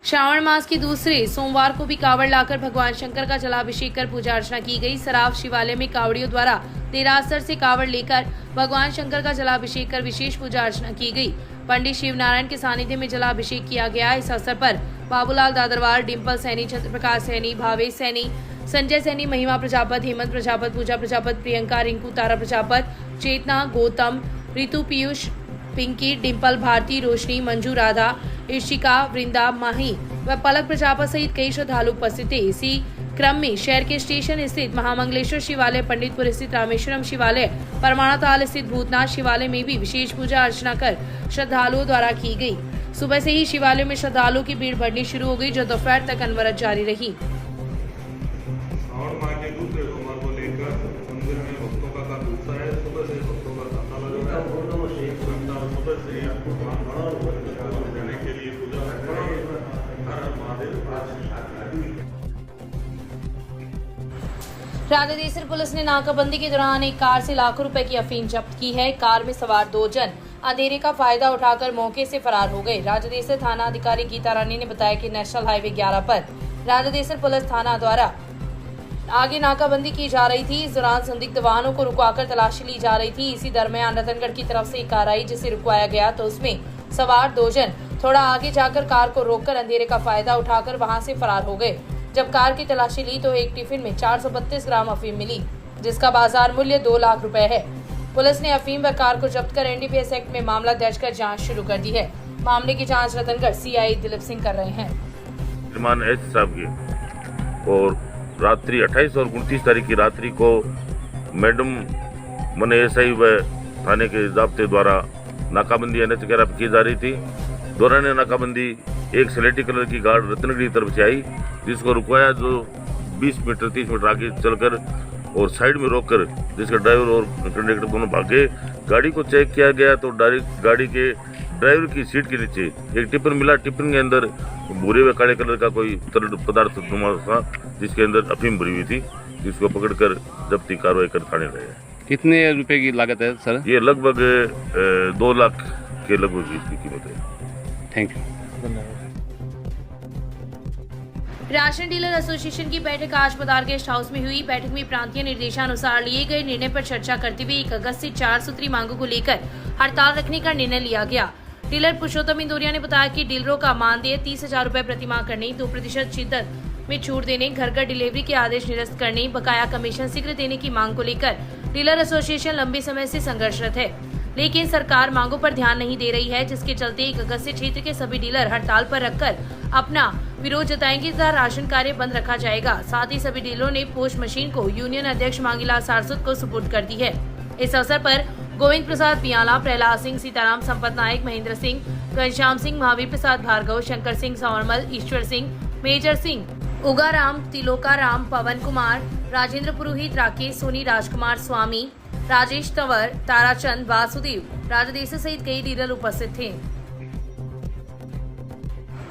श्रावण मास की दूसरे सोमवार को भी कावड़ लाकर भगवान शंकर का जलाभिषेक कर पूजा अर्चना की गई। सराफ शिवालय में कावड़ियों द्वारा देरासर से कावड़ लेकर भगवान शंकर का जलाभिषेक कर विशेष पूजा अर्चना की गई। पंडित शिव नारायण के सानिध्य में जलाभिषेक किया गया। इस अवसर पर बाबूलाल दादरवार, डिम्पल सैनी, चंद्रप्रकाश सैनी, भावेश सैनी, संजय सैनी, महिमा प्रजापत, हेमंत प्रजापत, पूजा प्रजापत, प्रियंका, रिंकू, तारा प्रजापत, चेतना, गौतम, ऋतु, पीयूष, पिंकी, डिम्पल, भारती, रोशनी, मंजू, राधा, ईशिका, वृंदा, माही व पलक प्रजापत सहित कई श्रद्धालु उपस्थित थे। इसी क्रम में शहर के स्टेशन स्थित महामंगलेश्वर शिवालय, पंडितपुर स्थित रामेश्वरम शिवालय, परमाणाताल स्थित भूतनाथ शिवालय में भी विशेष पूजा अर्चना कर श्रद्धालुओं द्वारा की गई। सुबह से ही शिवालय में श्रद्धालुओं की भीड़ बढ़नी शुरू हो गई, जो दोपहर तक अनवरत जारी रही। राजादेसर पुलिस ने नाकाबंदी के दौरान एक कार से लाखों रुपए की अफीम जब्त की है। कार में सवार 2 जन अंधेरे का फायदा उठाकर मौके से फरार हो गए। राजादेसर थाना अधिकारी गीता रानी ने बताया कि नेशनल हाईवे 11 पर राजादेसर पुलिस थाना द्वारा आगे नाकाबंदी की जा रही थी। इस दौरान संदिग्ध वाहनों को रुकवाकर तलाशी ली जा रही थी। इसी दरमियान रतनगढ़ की तरफ से एक कार आई, जिसे रुकवाया गया तो उसमें सवार 2 जन थोड़ा आगे जाकर कार को रोककर अंधेरे का फायदा उठाकर वहां से फरार हो गए। जब कार की तलाशी ली तो एक टिफिन में 432 ग्राम अफीम मिली, जिसका बाजार मूल्य 2 लाख रुपए है। पुलिस ने अफीम व कार को जब्त कर एनडीपीएस एक्ट में मामला दर्ज कर जांच शुरू कर दी है। मामले की जांच रतनगढ़ सीआई दिलीप सिंह कर रहे हैं। और रात्रि 28 और 29 तारीख की रात्रि को मैडम मने एसआई व थाने के जाब्ते द्वारा नाकाबंदी एनएच 11 पर की जा रही थी। दौरान नाकाबंदी एक स्लेटी कलर की गाड़ी रतनगढ़ की तरफ से आई, जिसको रुकवाया, जो 20 मीटर 30 मीटर आगे चलकर और साइड में रोककर जिसका ड्राइवर और कंडक्टर दोनों भागे। गाड़ी को चेक किया गया तो डायरेक्ट गाड़ी के ड्राइवर की सीट के नीचे एक टिफिन मिला। टिफिन के अंदर भूरे व काले कलर का कोई तरल पदार्थ था, जिसके अंदर अफीम भरी हुई थी, जिसको पकड़कर जब्ती कार्रवाई कर थाने रहे। कितने रुपए की लागत है सर? ये लगभग 2 लाख के लगभग इसकी कीमत है। Thank you. Ration dealer association की बैठक आज पधार गेस्ट हाउस में हुई। बैठक में प्रांतीय निर्देशानुसार लिए गए निर्णय पर चर्चा करते हुए 1 अगस्त से 4 सूत्री मांगों को लेकर हड़ताल रखने का निर्णय लिया गया। डीलर पुरुषोत्तम इंदौरिया ने बताया कि डीलरों का मानदेय 30,000 रुपए प्रति माह करने, 2% शिद्दत में छूट देने, घर घर डिलीवरी के आदेश निरस्त करने, बकाया कमीशन शीघ्र देने की मांग को लेकर डीलर एसोसिएशन लंबे समय से संघर्षरत है, लेकिन सरकार मांगों पर ध्यान नहीं दे रही है, जिसके चलते 1 अगस्त से क्षेत्र के सभी डीलर हड़ताल पर रखकर अपना विरोध जताएंगे तथा राशन कार्य बंद रखा जाएगा। साथ ही सभी डीलरों ने पोस्ट मशीन को यूनियन अध्यक्ष मांगीलाल सारस्वत को सुपुर्द कर दी है। इस अवसर पर गोविंद प्रसाद पियाला, प्रहलाद सिंह, सीताराम, संपत नायक, महेंद्र सिंह, घनश्याम सिंह, महावीर प्रसाद भार्गव, शंकर सिंह सौरमल, ईश्वर सिंह, मेजर सिंह, उगाराम, तिलोकाराम, पवन कुमार, राजेंद्र पुरोहित, राकेश सोनी, राजकुमार स्वामी, राजेश तंवर, ताराचंद, वासुदेव, राजदेसर सहित कई डीलर उपस्थित थे।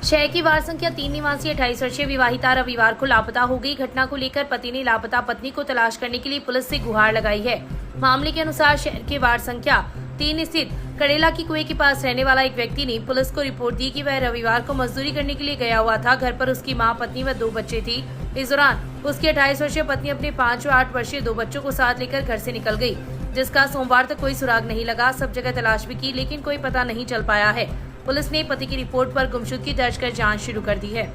शहर की वार्ड संख्या 3 निवासी 28 वर्षीय विवाहिता रविवार को लापता हो गई। घटना को लेकर पति ने लापता पत्नी को तलाश करने के लिए पुलिस से गुहार लगाई है। मामले के अनुसार शहर के वार्ड संख्या 3 स्थित कड़ेला की कुएं के पास रहने वाला एक व्यक्ति ने पुलिस को रिपोर्ट दी कि वह रविवार को मजदूरी करने के लिए गया हुआ था। घर पर उसकी मां, पत्नी व 2 बच्चे थी। इस दौरान उसकी 28 वर्षीय पत्नी अपने 5 व 8 वर्षीय 2 बच्चों को साथ लेकर घर से निकल गई, जिसका सोमवार तक कोई सुराग नहीं लगा। सब जगह तलाश भी की, लेकिन कोई पता नहीं चल पाया है। पुलिस ने पति की रिपोर्ट पर गुमशुदगी दर्ज कर जांच शुरू कर दी है।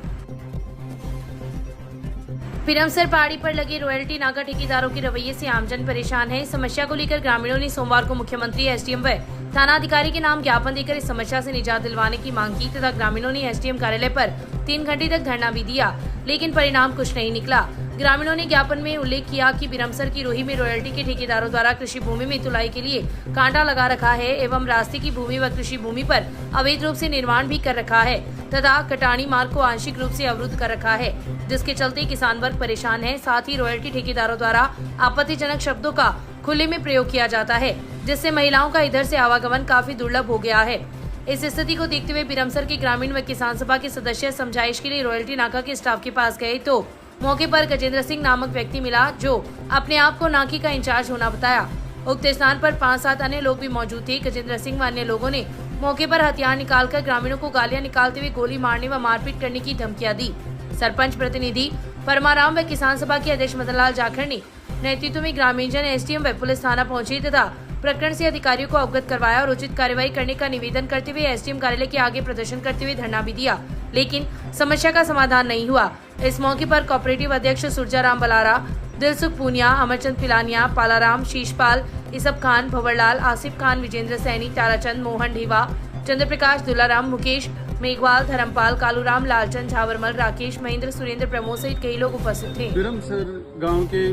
पिरमसर पहाड़ी पर लगे रॉयल्टी नाका ठेकेदारों के रवैये से आमजन परेशान है। इस समस्या को लेकर ग्रामीणों ने सोमवार को मुख्यमंत्री, एसडीएम व थाना अधिकारी के नाम ज्ञापन देकर इस समस्या से निजात दिलवाने की मांग की तथा ग्रामीणों ने एसडीएम कार्यालय पर 3 घंटे तक धरना भी दिया, लेकिन परिणाम कुछ नहीं निकला। ग्रामीणों ने ज्ञापन में उल्लेख किया कि पिरमसर की रोही में रॉयल्टी के ठेकेदारों द्वारा कृषि भूमि में तुलाई के लिए कांटा लगा रखा है एवं रास्ते की भूमि व कृषि भूमि पर अवैध रूप से निर्माण भी कर रखा है तथा कटानी मार्ग को आंशिक रूप से अवरुद्ध कर रखा है, जिसके चलते किसान वर्ग परेशान है। साथ ही रॉयल्टी ठेकेदारों द्वारा आपत्तिजनक शब्दों का खुले में प्रयोग किया जाता है, जिससे महिलाओं का इधर से आवागमन काफी दुर्लभ हो गया है। इस स्थिति को देखते हुए पिरमसर के ग्रामीण व किसान सभा के सदस्य समझाइश के लिए रॉयल्टी नाका के स्टाफ के पास गए तो मौके पर गजेंद्र सिंह नामक व्यक्ति मिला, जो अपने आप को नाके का इंचार्ज होना बताया। उक्त स्थान पर 5-7 अन्य लोग भी मौजूद थे। गजेंद्र सिंह व अन्य लोगों ने मौके पर हथियार निकालकर ग्रामीणों को गालियां निकालते हुए गोली मारने व मारपीट करने की धमकियां दी। सरपंच प्रतिनिधि परमाराम व किसान सभा के अध्यक्ष मदनलाल जाखड़ ने नेतृत्व में ग्रामीणजन एसडीएम व पुलिस थाना पहुंचे तथा प्रकरण से अधिकारियों को अवगत करवाया और उचित कार्रवाई करने का निवेदन करते हुए एसडीएम कार्यालय के आगे प्रदर्शन करते हुए धरना भी दिया, लेकिन समस्या का समाधान नहीं हुआ। इस मौके पर कोऑपरेटिव अध्यक्ष सुरजाराम बलारा, दिलसुख पूनिया, अमरचंद पिलानिया, पालाराम, शीशपाल, इसब खान, भंवरलाल, आसिफ खान, विजेंद्र सैनी, ताराचंद, मोहन ढेवा, चंद्रप्रकाश, दुलाराम, मुकेश, मेघवाल, धर्मपाल, कालूराम, लालचंद, झावरमल, राकेश, महेंद्र, सुरेंद्र, प्रमोद सहित कई लोग उपस्थित थे। बिरमसर गांव के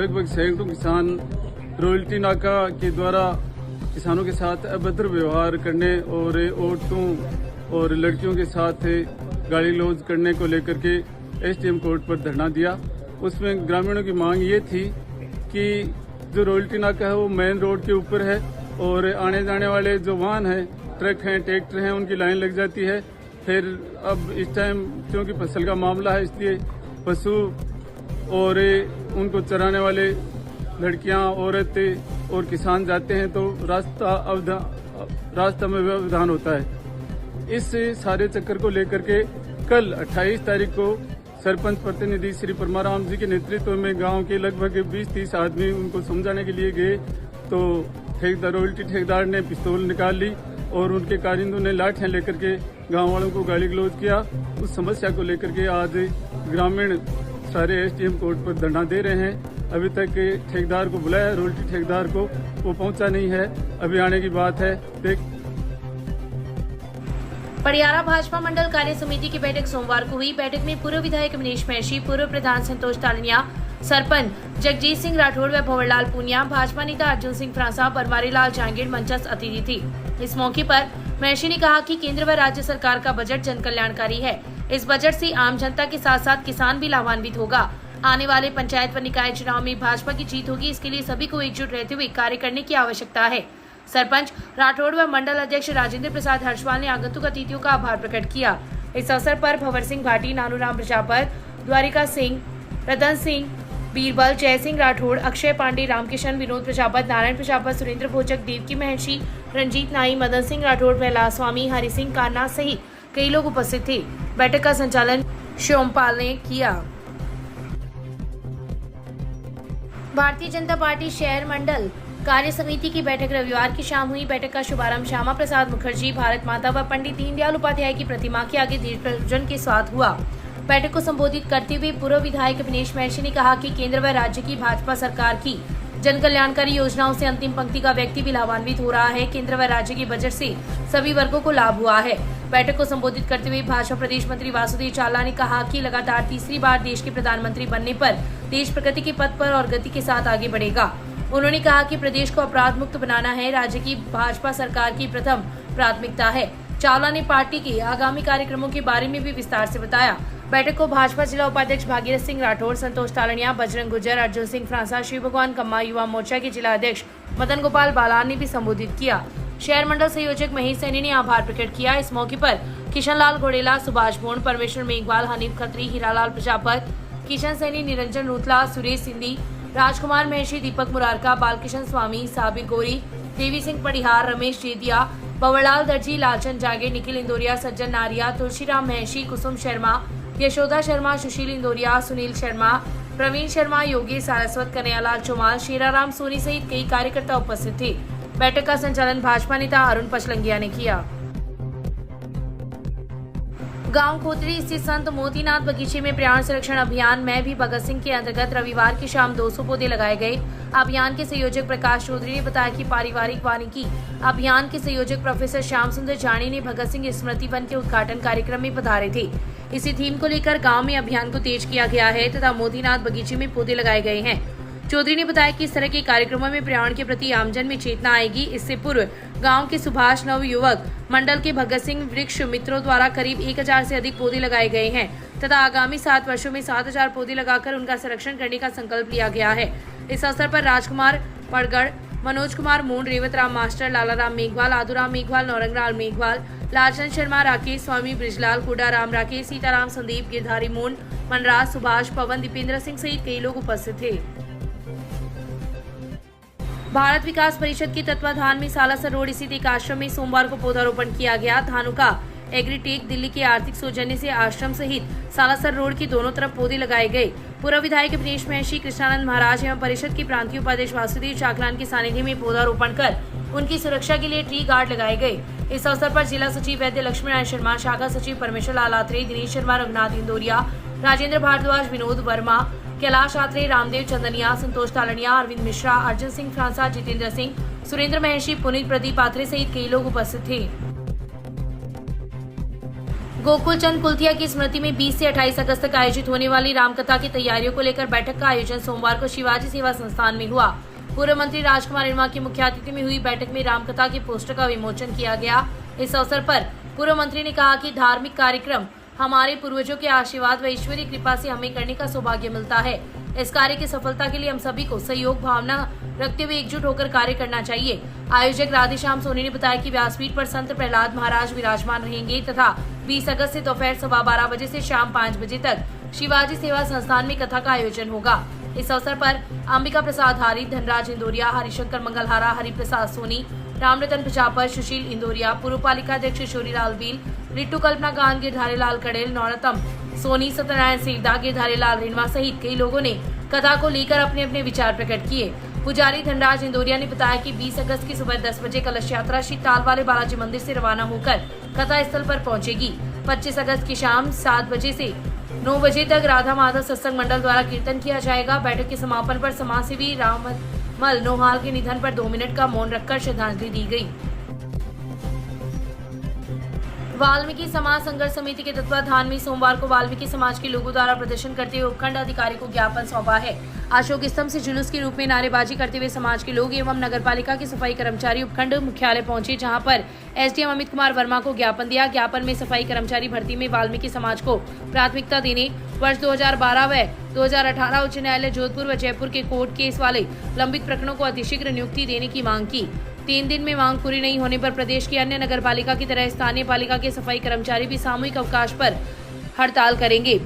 लगभग सैकड़ों किसान रॉयल्टी नाका के द्वारा किसानों के साथ अभद्र व्यवहार करने और औरतों और लड़कियों के साथ गाली गलौज करने को लेकर के एसडीएम कोर्ट पर धरना दिया। उसमें ग्रामीणों की मांग ये थी कि जो रॉयल्टी नाका है वो मेन रोड के ऊपर है और आने जाने वाले जो वाहन हैं, ट्रक हैं, ट्रैक्टर हैं, उनकी लाइन लग जाती है। फिर अब इस टाइम क्योंकि फसल का मामला है, इसलिए पशु और उनको चराने वाले लड़कियां, औरतें और किसान जाते हैं तो रास्ता में व्यवधान होता है। इस सारे चक्कर को लेकर के कल 28 तारीख को सरपंच प्रतिनिधि श्री परमाराम जी के नेतृत्व में गांव के लगभग 20-30 आदमी उनको समझाने के लिए गए तो रॉयल्टी ठेकेदार ने पिस्तौल निकाल ली और उनके कारिंदों ने लाठियां लेकर के गांव वालों को गाली गलौज किया। उस समस्या को लेकर के आज ग्रामीण सारे एसडीएम कोर्ट पर धरना दे रहे हैं। अभी तक ठेकेदार को बुलाया, रॉयल्टी ठेकेदार को, वो पहुंचा नहीं है, अभी आने की बात है। पड़ियारा भाजपा मंडल कार्य समिति की बैठक सोमवार को हुई। बैठक में पूर्व विधायक मनीष महर्षि, पूर्व प्रधान संतोष तालनिया, सरपंच जगजीत सिंह राठौड़ व भंवरलाल पूनिया, भाजपा नेता अर्जुन सिंह फ्रांसा, बनवारी लाल जांगीर मंचस्थ अतिथि थी। इस मौके पर महर्षि ने कहा कि केंद्र व राज्य सरकार का बजट जन कल्याणकारी है। इस बजट से आम जनता के साथ साथ किसान भी लाभान्वित होगा। आने वाले पंचायत व निकाय चुनाव में भाजपा की जीत होगी, इसके लिए सभी को एकजुट रहते हुए कार्य करने की आवश्यकता है। सरपंच राठौड़ व मंडल अध्यक्ष राजेंद्र प्रसाद हर्षवाल ने आगंतुक अतिथियों का आभार प्रकट किया। इस अवसर पर भंवर सिंह भाटी, नानूराम प्रजापत, द्वारिका सिंह, रतन सिंह, बीरबल, जय सिंह राठौड़, अक्षय पांडे, रामकिशन, विनोद प्रजापत, नारायण प्रजापत, सुरेंद्र भोजक, देवकी महर्षि, रंजीत नाई, मदन सिंह राठौड़, प्रहलाद स्वामी, हरि सिंह कान्ना सहित कई लोग उपस्थित थे। बैठक का संचालन श्योमपाल ने किया। भारतीय जनता पार्टी शहर मंडल कार्य समिति की बैठक रविवार की शाम हुई। बैठक का शुभारंभ श्यामा प्रसाद मुखर्जी, भारत माता व पंडित दीनदयाल उपाध्याय की प्रतिमा के आगे दीप प्रज्वलन के साथ हुआ। बैठक को संबोधित करते हुए पूर्व विधायक मनीष महर्षि ने कहा कि केंद्र व राज्य की भाजपा सरकार की जन कल्याणकारी योजनाओं से अंतिम पंक्ति का व्यक्ति भी लाभान्वित हो रहा है। केंद्र व राज्य के बजट से सभी वर्गों को लाभ हुआ है। बैठक को संबोधित करते हुए भाजपा प्रदेश मंत्री वासुदेव चावला ने कहा कि लगातार तीसरी बार देश के प्रधानमंत्री बनने पर देश प्रगति के पथ पर और गति के साथ आगे बढ़ेगा। उन्होंने कहा कि प्रदेश को अपराध मुक्त बनाना है, राज्य की भाजपा सरकार की प्रथम प्राथमिकता है। चावला ने पार्टी के आगामी कार्यक्रमों के बारे में भी विस्तार से बताया। बैठक को भाजपा जिला उपाध्यक्ष भागीरथ सिंह राठौड़, संतोष तालनिया, बजरंग गुर्जर, अर्जुन सिंह फ्रांसा, शिव भगवान कम्मा, युवा मोर्चा के जिला अध्यक्ष मदन गोपाल बालान ने भी संबोधित किया। शहर मंडल संयोजक महेश सैनी ने आभार प्रकट किया। इस मौके पर किशन लाल घोड़ेला, सुभाष भोन, परमेश्वर मेघवाल, हनीफ खत्री, हीरालाल प्रजापत, किशन सैनी, निरंजन रूतला, सुरेश सिंधी, राजकुमार महर्षि, दीपक मुरारका, बालकिशन स्वामी, साबिर गोरी, देवी सिंह पड़िहार, रमेश जेदिया, बवरलाल दर्जी, लालचंद जागे, निखिल इंदौरिया, सज्जन नारिया, तुलसीराम महर्षि, कुसुम शर्मा, यशोदा शर्मा, सुशील इंदौरिया, सुनील शर्मा, प्रवीण शर्मा, योगी सारस्वत, कन्हैयालाल चौमाल, शेराराम सोनी सहित कई कार्यकर्ता उपस्थित थे। बैठक का संचालन भाजपा नेता अरुण पचलंगिया ने किया। गांव खोतरी स्थित संत मोतीनाथ बगीचे में पर्यावरण संरक्षण अभियान में भी भगत सिंह के अंतर्गत रविवार की शाम 200 पौधे लगाए गए। अभियान के संयोजक प्रकाश चौधरी ने बताया कि पारिवारिक वानिकी अभियान के संयोजक प्रोफेसर श्याम सुंदर जानी ने भगत सिंह स्मृति वन के उद्घाटन कार्यक्रम में पधारे थे। इसी थीम को लेकर गांव में अभियान को तेज किया गया है तथा मोतीनाथ बगीचे में पौधे लगाए गए हैं। चौधरी ने बताया कि इस तरह के कार्यक्रमों में पर्यावरण के प्रति आमजन में चेतना आएगी। इससे पूर्व गांव के सुभाष नव युवक मंडल के भगत सिंह वृक्ष मित्रों द्वारा करीब 1000 से अधिक पौधे लगाए गए हैं तथा आगामी 7 वर्षों में 7000 पौधे लगाकर उनका संरक्षण करने का संकल्प लिया गया है। इस अवसर पर राजकुमार पड़गड़, मनोज कुमार मून, रेवत राम मास्टर, लालाराम मेघवाल, आदुराम मेघवाल, नौरंगलाल मेघवाल, लालचंद शर्मा, राकेश स्वामी, ब्रिजलाल, कुडाराम, राकेश, सीताराम, संदीप, गिरधारी मून, मनराज, सुभाष, पवन, दीपेंद्र सिंह सहित कई लोग उपस्थित थे। भारत विकास परिषद के तत्वाधान में सालासर रोड स्थित एक आश्रम में सोमवार को पौधारोपण किया गया। धानुका एग्रीटेक दिल्ली के आर्थिक सौजन्य से आश्रम सहित सालासर रोड के दोनों तरफ पौधे लगाए गए। पूर्व विधायक दिनेश महर्षि, कृष्णानंद महाराज एवं परिषद के प्रांतीय उपाध्यक्ष वासुदेव चाकलान के सानिध्य में पौधारोपण कर उनकी सुरक्षा के लिए ट्री गार्ड लगाए गए। इस अवसर पर जिला सचिव वैद्य लक्ष्मी नारायण शर्मा, शाखा सचिव परमेश्वर लाल आत्रे, दिनेश शर्मा, रघुनाथ इंदौरिया, राजेंद्र भारद्वाज, विनोद वर्मा, कैलाश आत्रे, रामदेव चंदनिया, संतोष तालनिया, अरविंद मिश्रा, अर्जुन सिंह फ्रांसा, जितेंद्र सिंह, सुरेंद्र महर्षि, पुनीत प्रदीप आत्रे सहित कई लोग उपस्थित थे। गोकुल चंद कुलथिया की स्मृति में 20 से 28 अगस्त तक आयोजित होने वाली रामकथा की तैयारियों को लेकर बैठक का आयोजन सोमवार को शिवाजी सेवा संस्थान में हुआ। पूर्व मंत्री राजकुमार इनवा की मुख्य अतिथि में हुई बैठक में रामकथा के पोस्टर का विमोचन किया गया। इस अवसर पर पूर्व मंत्री ने कहा कि धार्मिक कार्यक्रम हमारे पूर्वजों के आशीर्वाद व ईश्वरीय कृपा से हमें करने का सौभाग्य मिलता है। इस कार्य की सफलता के लिए हम सभी को सहयोग भावना रखते हुए एकजुट होकर कार्य करना चाहिए। आयोजक राधेश्याम सोनी ने बताया कि व्यासपीठ पर संत प्रहलाद महाराज विराजमान रहेंगे तथा 20 अगस्त से दोपहर 12:15 बजे से शाम 5 बजे तक शिवाजी सेवा संस्थान में कथा का आयोजन होगा। इस अवसर पर अंबिका प्रसाद हारी, धनराज इंदौरिया, हरिशंकर मंगलहारा, हरिप्रसाद सोनी, रामरतन प्रजापत, सुशील इंदौरिया, पूर्व पालिका अध्यक्ष किशोरी लाल बील, रिट्टू कल्पना गान, गिरधारी लाल कड़ेल, नौरतम सोनी, सत्यनारायण सिंह, गिरधारी लाल रिनवा सहित कई लोगों ने कथा को लेकर अपने अपने विचार प्रकट किए। पुजारी धनराज इंदौरिया ने बताया कि 20 अगस्त की सुबह 10 बजे कलश यात्रा श्री ताल वाले बालाजी मंदिर से रवाना होकर कथा स्थल पर पहुंचेगी। 25 अगस्त की शाम 7 बजे से 9 बजे तक राधा माधव सत्संग मंडल द्वारा कीर्तन किया जाएगा। बैठक के समापन पर समाजसेवी राममल नोहाल के निधन पर 2 मिनट का मौन रखकर श्रद्धांजलि दी गई। वाल्मीकि समाज संघर्ष समिति के तत्वाधान में सोमवार को वाल्मीकि समाज के लोगों द्वारा प्रदर्शन करते हुए उपखंड अधिकारी को ज्ञापन सौंपा है। अशोक स्तंभ से जुलूस के रूप में नारेबाजी करते हुए समाज के लोग एवं नगरपालिका के सफाई कर्मचारी उपखंड मुख्यालय पहुंचे, जहां पर एसडीएम अमित कुमार वर्मा को ज्ञापन दिया। ज्ञापन में सफाई कर्मचारी भर्ती में वाल्मीकि समाज को प्राथमिकता देने, वर्ष 2012 व 2018 उच्च न्यायालय जोधपुर व जयपुर के कोर्ट केस वाले लंबित प्रकरणों को अतिशीघ्र नियुक्ति देने की मांग की। 3 दिन में मांग पूरी नहीं होने पर प्रदेश की अन्य नगर पालिका की तरह स्थानीय पालिका के सफाई कर्मचारी भी सामूहिक अवकाश पर हड़ताल करेंगे।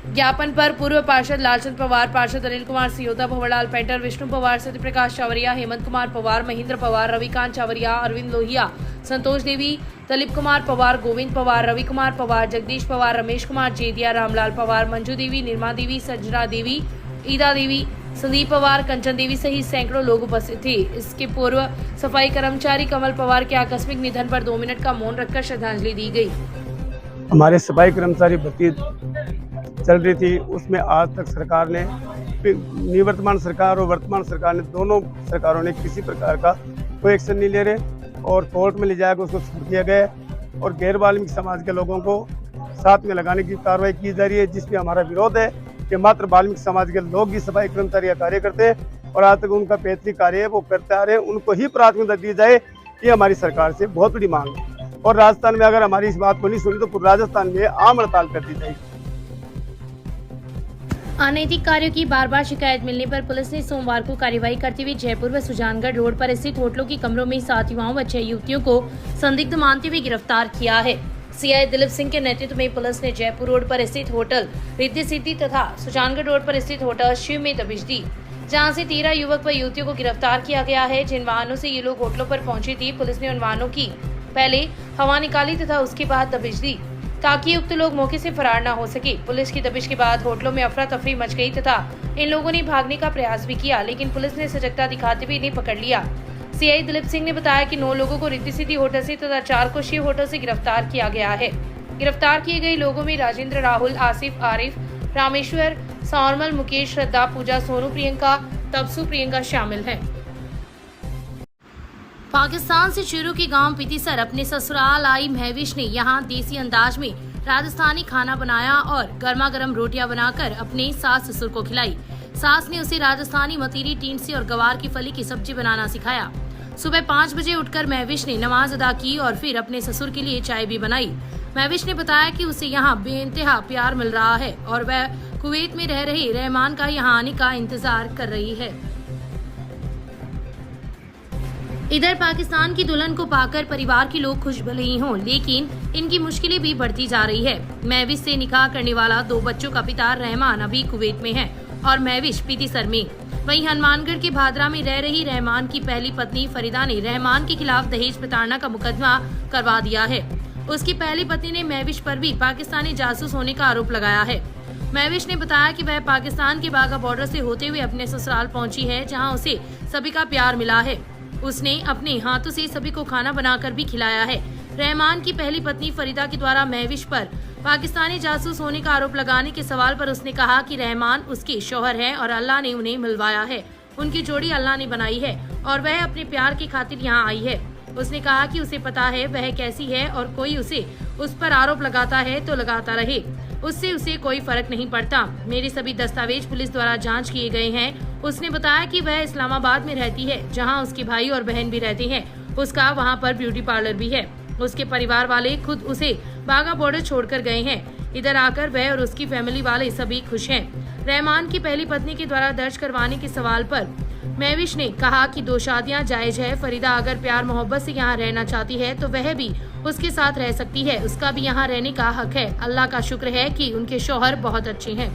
ज्ञापन पर पूर्व पार्षद लालचंद पवार, पार्षद अनिल कुमार सियोदा, भंवरलाल पेंटर, विष्णु पवार, सत्यप्रकाश चावरिया, हेमंत कुमार पवार, महेंद्र पवार, रविकांत चावरिया, अरविंद लोहिया, संतोष देवी, दलीप कुमार पवार, गोविंद पवार, रवि कुमार पवार, जगदीश पवार, रमेश कुमार जेदिया, रामलाल पवार, मंजू देवी, निर्मा देवी, सजना देवी, ईदा देवी, संदीप पवार, कंचन देवी सहित सैकड़ों लोग उपस्थित थे। इसके पूर्व सफाई कर्मचारी कमल पवार के आकस्मिक निधन पर 2 मिनट का मौन रखकर श्रद्धांजलि दी गई। हमारे सफाई कर्मचारी भर्ती चल रही थी, उसमें आज तक सरकार ने, निवर्तमान सरकार और वर्तमान सरकार ने, दोनों सरकारों ने किसी प्रकार का कोई एक्शन नहीं ले रहे और कोर्ट में ले जाकर उसको छोड़ दिया गया और गैर वाल्मीकि समाज के लोगों को साथ में लगाने की कार्रवाई की जा रही है, जिसमें हमारा विरोध है कि मात्र वाल्मीकि समाज के लोग ही सफाई कर्मचारी कार्य करते हैं और आज तक उनका पैतृक कार्य है वो करते आ रहे हैं, उनको ही प्राथमिकता दी जाए। ये हमारी सरकार से बहुत बड़ी मांग है और राजस्थान में अगर हमारी इस बात को नहीं सुनी तो पूरे राजस्थान में आम हड़ताल कर दी जाएगी। अनैतिक कार्यों की बार बार शिकायत मिलने पर पुलिस ने सोमवार को कार्रवाई करते हुए जयपुर व सुजानगढ़ रोड पर स्थित होटलों के कमरों में 7 युवाओं व 6 युवतियों को संदिग्ध मानते हुए गिरफ्तार किया है। सीआई दिलीप सिंह के नेतृत्व में पुलिस ने जयपुर रोड पर स्थित होटल रिद्धि सिद्धि तथा सुजानगढ़ रोड पर स्थित होटल शिव में दबिश दी, जहां से 13 युवक व युवतियों को गिरफ्तार किया गया है। जिन वाहनों से ये लोग होटलों पर पहुंचे थे, पुलिस ने उन वाहनों की पहले हवा निकाली तथा उसके बाद दबिश दी ताकि उक्त लोग मौके से फरार न हो सके। पुलिस की दबिश के बाद होटलों में अफरा तफरी मच गई तथा इन लोगों ने भागने का प्रयास भी किया, लेकिन पुलिस ने सजगता दिखाते हुए इन्हें पकड़ लिया। सीआई दिलीप सिंह ने बताया कि 9 लोगों को रिद्धि सिद्धि होटल से तथा 4 को शिव होटल से गिरफ्तार किया गया है। गिरफ्तार किए गए लोगों में राजेंद्र, राहुल, आसिफ, आरिफ, रामेश्वर, सौरमल, मुकेश, श्रद्धा, पूजा, सोनू, प्रियंका, तपसू, प्रियंका शामिल हैं। पाकिस्तान से चूरू के गांव पितीसर अपने ससुराल आई महविश ने यहां देसी अंदाज में राजस्थानी खाना बनाया और गर्मा गर्म रोटियां बनाकर अपने सास ससुर को खिलाई। सास ने उसे राजस्थानी मतीरी, टींडसी और गवार की फली की सब्जी बनाना सिखाया। सुबह 5 बजे उठकर महविश ने नमाज अदा की और फिर अपने ससुर के लिए चाय भी बनाई। महविश ने बताया कि उसे यहाँ बेइंतहा प्यार मिल रहा है और वह कुवैत में रह रहे रहमान का यहाँ आने का इंतजार कर रही है। इधर पाकिस्तान की दुल्हन को पाकर परिवार के लोग खुश भले ही हों, लेकिन इनकी मुश्किलें भी बढ़ती जा रही है। महविश से निकाह करने वाला 2 बच्चों का पिता रहमान अभी कुवैत में है और महविश पितीसर में। वहीं हनुमानगढ़ के भादरा में रह रही रहमान की पहली पत्नी फरीदा ने रहमान के खिलाफ दहेज प्रताड़ना का मुकदमा करवा दिया है। उसकी पहली पत्नी ने महविश पर भी पाकिस्तानी जासूस होने का आरोप लगाया है। महविश ने बताया कि वह पाकिस्तान के बाघा बॉर्डर से होते हुए अपने ससुराल पहुंची है, जहां उसे सभी का प्यार मिला है। उसने अपने हाथों से सभी को खाना बनाकर भी खिलाया है। रहमान की पहली पत्नी फरीदा के द्वारा महविश पर पाकिस्तानी जासूस होने का आरोप लगाने के सवाल पर उसने कहा कि रहमान उसके शौहर है और अल्लाह ने उन्हें मिलवाया है। उनकी जोड़ी अल्लाह ने बनाई है और वह अपने प्यार की खातिर यहाँ आई है। उसने कहा कि उसे पता है वह कैसी है और कोई उस पर आरोप लगाता है तो लगाता रहे, उससे उसे कोई फर्क नहीं पड़ता। मेरे सभी दस्तावेज पुलिस द्वारा जांच किए गए हैं। उसने बताया कि वह इस्लामाबाद में रहती है, जहां उसके भाई और बहन भी रहते हैं। उसका वहां पर ब्यूटी पार्लर भी है। उसके परिवार वाले खुद उसे बाघा बॉर्डर छोड़कर गए हैं। इधर आकर वह और उसकी फैमिली वाले सभी खुश हैं। रहमान की पहली पत्नी के द्वारा दर्ज करवाने के सवाल पर महविश ने कहा कि 2 शादियां जायज है। फरीदा अगर प्यार मोहब्बत से यहाँ रहना चाहती है तो वह भी उसके साथ रह सकती है। उसका भी यहाँ रहने का हक है। अल्लाह का शुक्र है कि उनके शौहर बहुत अच्छे हैं।